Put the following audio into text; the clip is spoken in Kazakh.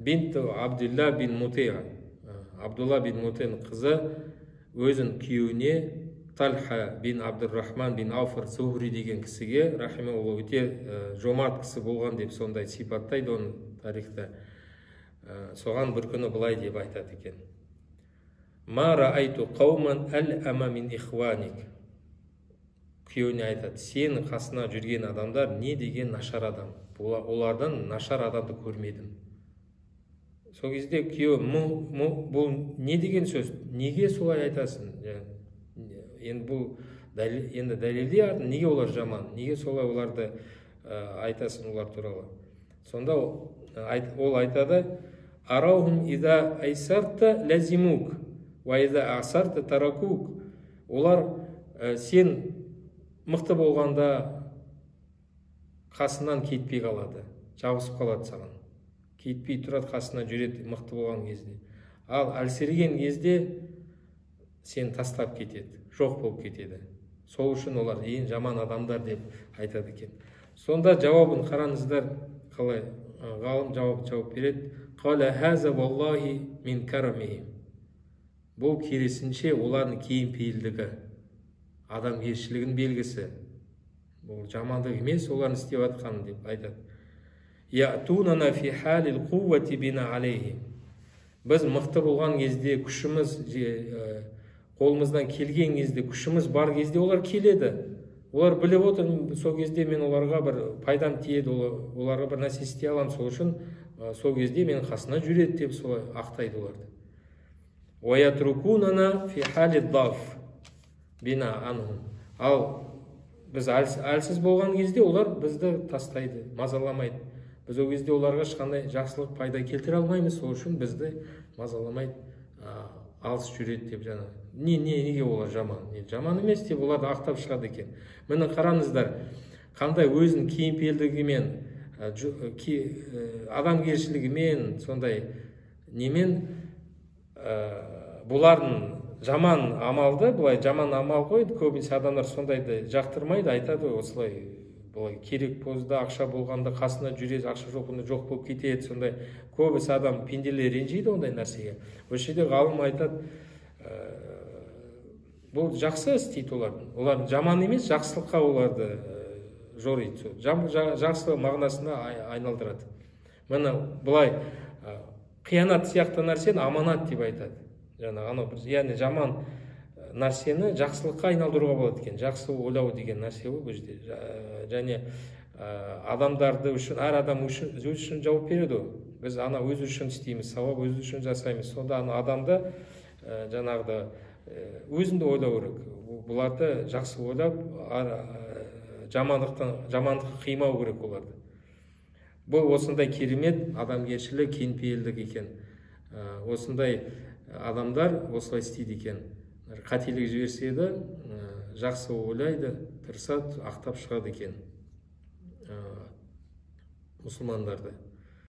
бинт Абдулла бин Мутиға. Абдулла бин Мутиның қызы өзін күйеуіне Талха бин Абдуррахман бин Ауфар Зухри деген кісіге, рахимахулла, өте жомарт кісі болған деп сондай сипаттайды оны тарихта. Соған бір күні былай деп айтады екен. Ма раайту қауман әл-әма мин ихваник. Күйеуіне айтады, сенің қасына жүрген адамдар не деген нашар адам. Олардан нашар адамды көрмедім. Сол кезде күйеу, бұл не деген сөз? Неге солай айтасың? Енді бұл дәлелдей, неге олар жаман? Неге солай оларды айтасың олар туралы? Сонда ол айтады, араухум иза айсарта лазимук, ва иза асарта таракук. Олар сен мықты болғанда қасынан кетпей қалады, жабысып қалады саған. Кетпей тұрады, қасына жүреді мықты болған кезде. Ал әлсіреген кезде сен тастап кетеді, жоқ болып кетеді. Сол үшін олар ең жаман адамдар деп айтады екен. Сонда жауабын қараңыздар, қалай ғалым жауап береді. Қала хаза валлахи мин карамихим. Бұл керісінше олардың кейіпейілдігі, адамгершілігін белгісі. Бұл жамандық емес, олардың істеп жатқаны деп айтады. Я'тунана фи халил қуввати бина алейхим. Біз мықты болған кезде, күшіміз қолымыздан келген кезде, күшіміз бар кезде олар келеді. Олар біліп отыр, сол кезде мен оларға бір пайдам тиеді, оларға бір нәрсе істей аламын, сол үшін сол кезде мен қасына жүреді деп солай ақтайды оларды. Уаятрукунана фи халид даф бина анхум. Ал біз әлсіз болған кезде олар бізді тастайды, мазаламайды. Біз ол кезде оларға ешқандай жақсылық пайда келтіре алмаймыз, сол үшін бізді мазаламайды, алыс жүреді деп жаңа. Неге олар жаман? Жаман емес деп оларды ақтап шығады екен. Міне қараңыздар, қандай өзінің кейіпелдігімен, адамгершілігімен, сондай немен бұлардың жаман амалды, бұлай жаман амал қойды, көбінесе адамдар сондайды жақтырмайды, айтады, осылай бұлай керек позда ақша болғанда қасына жүреді, ақша жоқында жоқ болып кетеді, сондай көбісі адам пенделер ренжиді ондай нәрсеге. Осы жерде ғалым айтады, бұл жақсы істейді олар жаман емес, жақсылыққа оларды жориды, жақсы мағынасына айналдырады. Міне бұлай қиянат сияқты нәрсені аманат деп айтады. Яғни жаман нәрсені жақсылыққа айналдыруға болады екен. Жақсы ойлау деген нәрсе бұл жерде. Және адамдарды үшін, әр адам өз үшін жауап береді. Біз өз үшін істейміз, сауап өз үшін жасаймыз. Сонда адамды жаңағыда өзінде ойлау керек. Бұларды жақсы ойлап, жамандыққа қимау керек оларды. Бұл осындай керемет адамгершілік, кеңпейілдік екен. Осындай адамдар осылай істейді екен. Қателік жіберсе де жақсы ойлайды, тырысады, ақтап шығады екен мұсылмандарды.